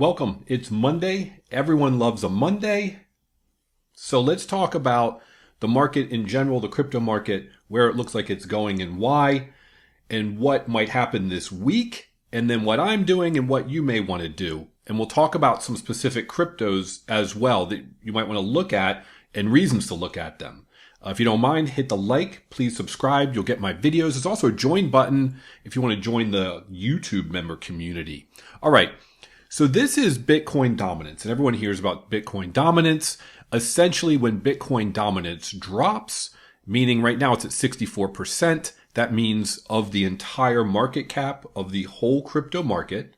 Welcome. It's Monday. Everyone loves a Monday. So let's talk about the market in general, the crypto market, where it looks like it's going and why, and what might happen this week, and then what I'm doing and what you may want to do. And we'll talk about some specific cryptos as well that you might want to look at and reasons to look at them. If you don't mind, hit the like, please subscribe. You'll get my videos. There's also a join button if you want to join the YouTube member community. All right. So this is Bitcoin dominance, and everyone hears about Bitcoin dominance. Essentially, when Bitcoin dominance drops, meaning right now it's at 64%, that means of the entire market cap of the whole crypto market,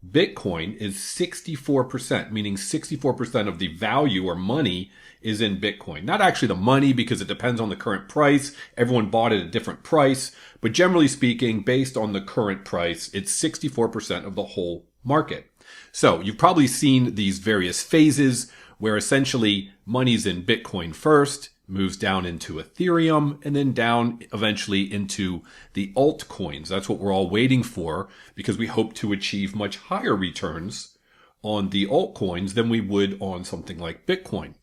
Bitcoin is 64%, meaning 64% of the value or money is in Bitcoin. Not actually the money, because it depends on the current price. Everyone bought it at a different price. But generally speaking, based on the current price, it's 64% of the whole market. So you've probably seen these various phases where essentially money's in Bitcoin first, moves down into Ethereum, and then down eventually into the altcoins. That's what we're all waiting for, because we hope to achieve much higher returns on the altcoins than we would on something like Bitcoin.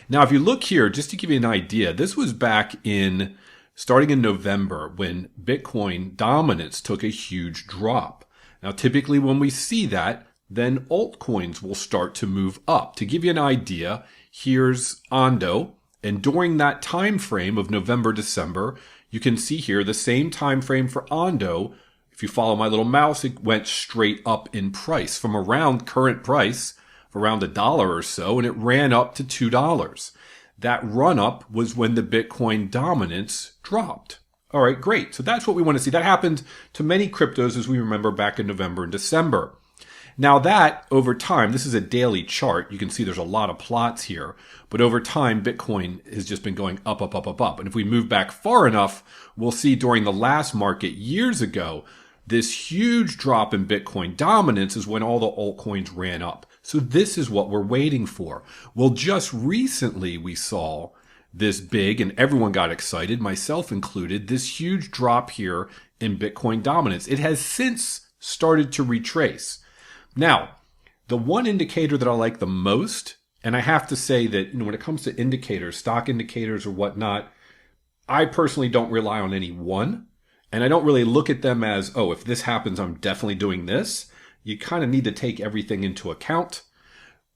Now, if you look here, just to give you an idea, this was back in, starting in November, when Bitcoin dominance took a huge drop. Now, typically when we see that, then altcoins will start to move up. To give you an idea, here's Ondo. And during that time frame of November, December, you can see here the same time frame for Ondo. If you follow my little mouse, it went straight up in price from around current price of around $1 or so, and it ran up to $2. That run up was when the Bitcoin dominance dropped. All right, great. So that's what we want to see. That happened to many cryptos, as we remember, back in November and December. Now that, over time, this is a daily chart. You can see there's a lot of plots here. But over time, Bitcoin has just been going up, up, up, up, up. And if we move back far enough, we'll see during the last market years ago, this huge drop in Bitcoin dominance is when all the altcoins ran up. So this is what we're waiting for. Well, just recently we saw this big, and everyone got excited, myself included, this huge drop here in Bitcoin dominance. It has since started to retrace. Now, the one indicator that I like the most, and I have to say that when it comes to indicators, stock indicators or whatnot, I personally don't rely on any one. And I don't really look at them as, oh, if this happens, I'm definitely doing this. You kind of need to take everything into account.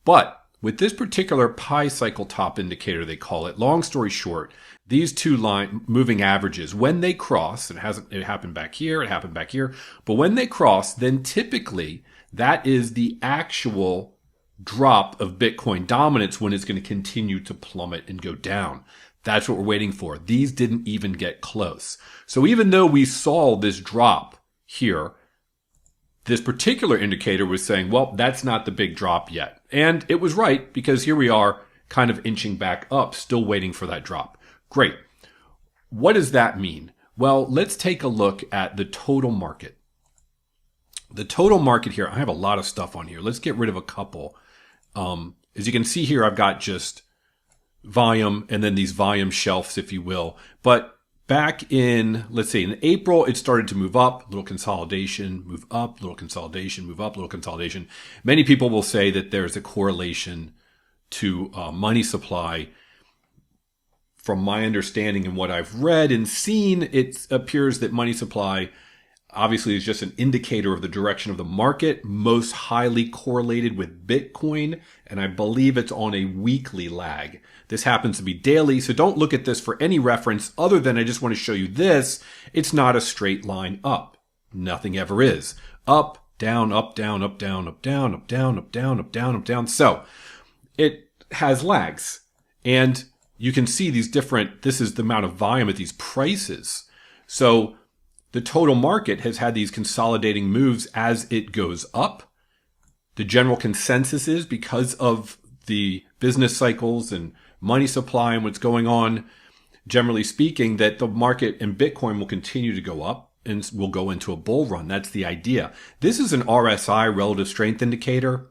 But with this particular pi cycle top indicator, they call it, long story short, these two moving averages, when they cross, it happened back here, it happened back here, but when they cross, then typically that is the actual drop of Bitcoin dominance when it's going to continue to plummet and go down. That's what we're waiting for. These didn't even get close. So even though we saw this drop here, this particular indicator was saying, well, that's not the big drop yet. And it was right, because here we are kind of inching back up, still waiting for that drop. Great. What does that mean? Well, let's take a look at the total market. The total market here, I have a lot of stuff on here. Let's get rid of a couple. As you can see here, I've got just volume and then these volume shelves, if you will. But back in, let's say in April, it started to move up, little consolidation, move up, little consolidation, move up, little consolidation. Many people will say that there's a correlation to money supply. From my understanding and what I've read and seen, it appears that money supply obviously is just an indicator of the direction of the market, most highly correlated with Bitcoin, and I believe it's on a weekly lag. This happens to be daily, so don't look at this for any reference other than I just want to show you this. It's not a straight line up. Nothing ever is. Up, down, up, down, up, down, up, down, up, down, up, down, up, down, up, down. So it has lags, and you can see these different, this is the amount of volume at these prices. So the total market has had these consolidating moves as it goes up. The general consensus is, because of the business cycles and money supply and what's going on, generally speaking, that the market in Bitcoin will continue to go up and will go into a bull run. That's the idea. This is an RSI, relative strength indicator.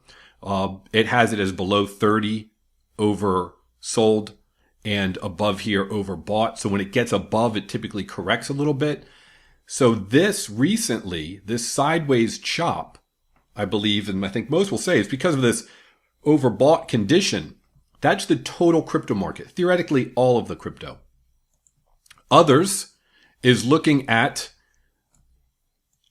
It has it as below 30 oversold and above here overbought. So when it gets above, it typically corrects a little bit. So this recently, this sideways chop I believe, and I think most will say, is because of this overbought condition. That's the total crypto market, theoretically all of the crypto. Others is looking at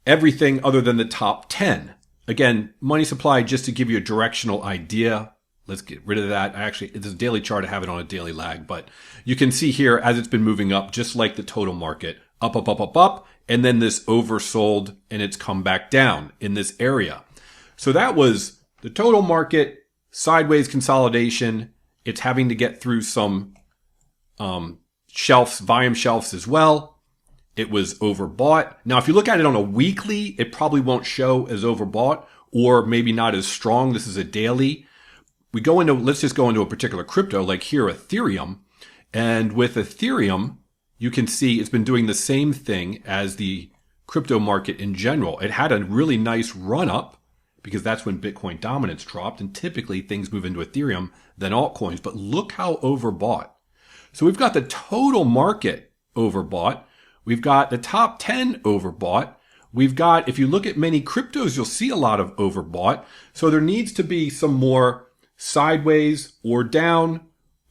everything other than the top 10. Again, money supply, just to give you a directional idea. Let's get rid of that. It's a daily chart. I have it on a daily lag, but you can see here as it's been moving up, just like the total market, up, up, up, up, up, and then this oversold and it's come back down in this area. So that was the total market, sideways consolidation. It's having to get through some shelves, volume shelves as well. It was overbought. Now, if you look at it on a weekly, it probably won't show as overbought or maybe not as strong. This is a daily. Let's just go into a particular crypto, like here, Ethereum. And with Ethereum, you can see it's been doing the same thing as the crypto market in general. It had a really nice run up because that's when Bitcoin dominance dropped. And typically things move into Ethereum than altcoins. But look how overbought. So we've got the total market overbought. We've got the top 10 overbought. We've got, if you look at many cryptos, you'll see a lot of overbought. So there needs to be some more sideways or down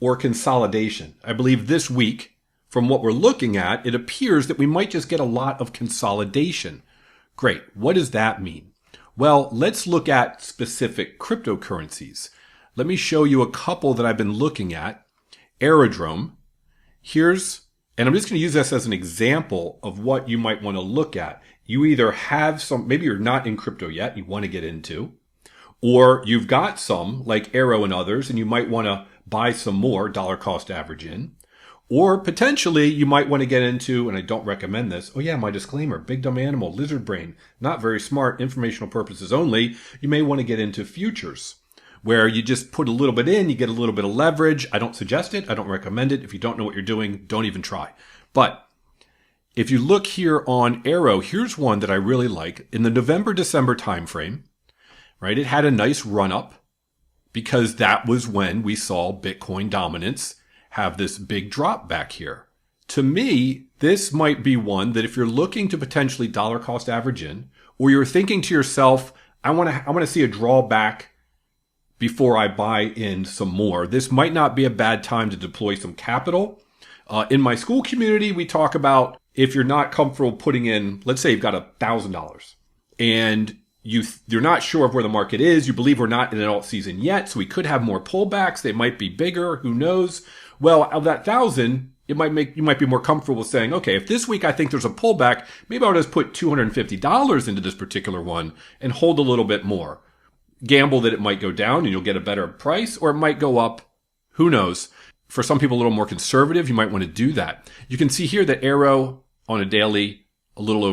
or consolidation. I believe this week, from what we're looking at, it appears that we might just get a lot of consolidation. Great. What does that mean? Well, let's look at specific cryptocurrencies. Let me show you a couple that I've been looking at. Aerodrome. And I'm just going to use this as an example of what you might want to look at. You either have maybe you're not in crypto yet, you want to get into, or you've got some like Arrow and others, and you might want to buy some more dollar cost average in, or potentially you might want to get into, and I don't recommend this. Oh yeah, my disclaimer, big dumb animal, lizard brain, not very smart, informational purposes only. You may want to get into futures, where you just put a little bit in, you get a little bit of leverage. I don't suggest it. I don't recommend it. If you don't know what you're doing, don't even try. But if you look here on Arrow, here's one that I really like. In the November-December timeframe, right, it had a nice run up because that was when we saw Bitcoin dominance have this big drop back here. To me, this might be one that if you're looking to potentially dollar cost average in, or you're thinking to yourself, I want to see a drawback before I buy in some more. This might not be a bad time to deploy some capital. In my school community, we talk about if you're not comfortable putting in, let's say you've got $1,000 and you're not sure of where the market is. You believe we're not in an alt season yet, so we could have more pullbacks. They might be bigger. Who knows? Well, of that 1,000, you might be more comfortable saying, okay, if this week I think there's a pullback, maybe I'll just put $250 into this particular one and hold a little bit more. Gamble that it might go down and you'll get a better price, or it might go up. Who knows? For some people a little more conservative, you might want to do that. You can see here that Arrow on a daily, a little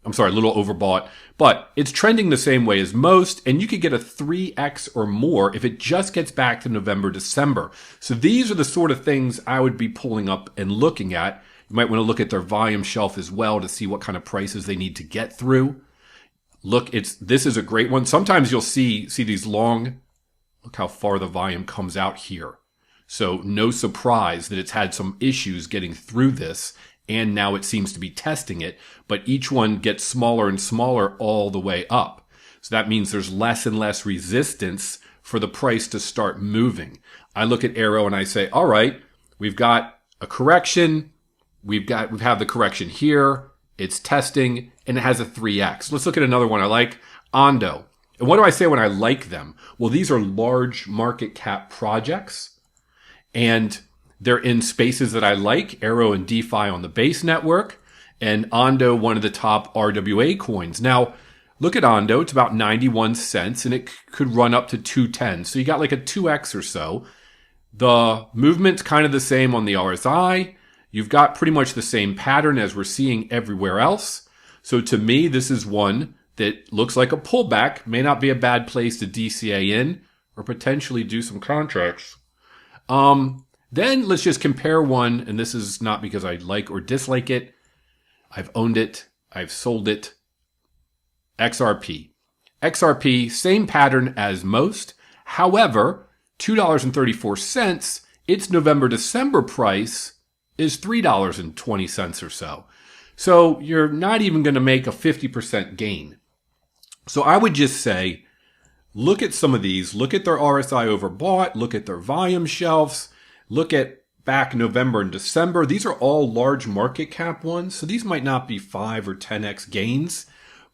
overbought, but it's trending the same way as most, and you could get a 3x or more if it just gets back to November, December. So these are the sort of things I would be pulling up and looking at. You might want to look at their volume shelf as well to see what kind of prices they need to get through. Look, this is a great one. Sometimes you'll see these long, look how far the volume comes out here. So no surprise that it's had some issues getting through this, and now it seems to be testing it, but each one gets smaller and smaller all the way up. So that means there's less and less resistance for the price to start moving. I look at Arrow and I say, all right, we've got a correction. We have the correction here. It's testing and it has a 3x. Let's look at another one I like, Ondo. And what do I say when I like them? Well, these are large market cap projects and they're in spaces that I like, Arrow and DeFi on the Base network, and Ondo, one of the top RWA coins. Now, look at Ondo. It's about 91 cents, and it could run up to 210. So you got like a 2x or so. The movement's kind of the same on the RSI. You've got pretty much the same pattern as we're seeing everywhere else. So to me, this is one that looks like a pullback. May not be a bad place to DCA in or potentially do some contracts. Then let's just compare one, and this is not because I like or dislike it. I've owned it. I've sold it. XRP. XRP, same pattern as most. However, $2.34, its November-December price is $3.20 or so. So you're not even going to make a 50% gain. So I would just say, look at some of these, look at their RSI overbought, look at their volume shelves, look at back November and December. These are all large market cap ones. So these might not be 5 or 10x gains.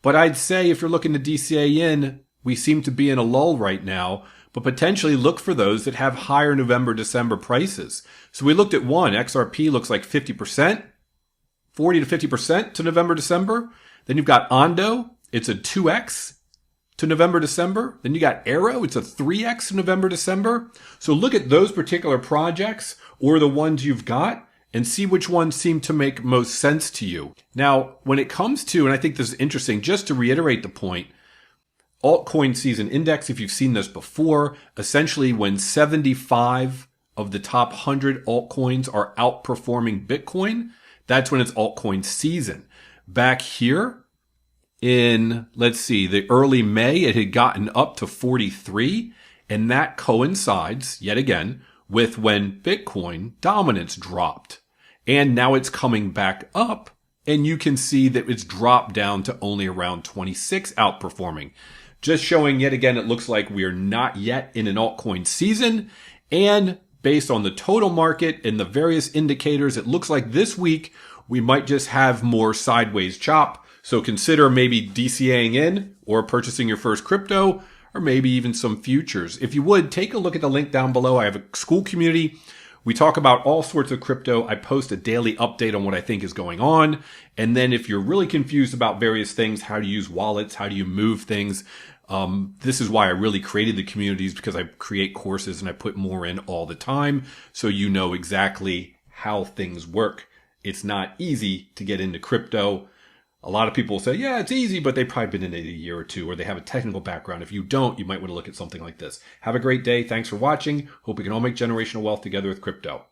But I'd say if you're looking to DCA in, we seem to be in a lull right now, but potentially look for those that have higher November, December prices. So we looked at one, XRP looks like 50%, 40 to 50% to November, December. Then you've got Ondo, it's a 2x to November, December. Then you got Arrow, it's a 3x to November, December. So look at those particular projects or the ones you've got and see which ones seem to make most sense to you. Now, when it comes to, and I think this is interesting, just to reiterate the point, altcoin season index, if you've seen this before, essentially when 75 of the top 100 altcoins are outperforming Bitcoin, that's when it's altcoin season. Back here, in, let's see, the early May, it had gotten up to 43, and that coincides, yet again, with when Bitcoin dominance dropped. And now it's coming back up, and you can see that it's dropped down to only around 26 outperforming. Just showing yet again, it looks like we are not yet in an altcoin season, and based on the total market and the various indicators, it looks like this week we might just have more sideways chop. So consider maybe DCAing in or purchasing your first crypto or maybe even some futures. If you would, take a look at the link down below. I have a school community. We talk about all sorts of crypto. I post a daily update on what I think is going on. And then if you're really confused about various things, how to use wallets, how do you move things, this is why I really created the communities, because I create courses and I put more in all the time. So you know exactly how things work. It's not easy to get into crypto. A lot of people say, yeah, it's easy, but they've probably been in it a year or two, or they have a technical background. If you don't, you might want to look at something like this. Have a great day. Thanks for watching. Hope we can all make generational wealth together with crypto.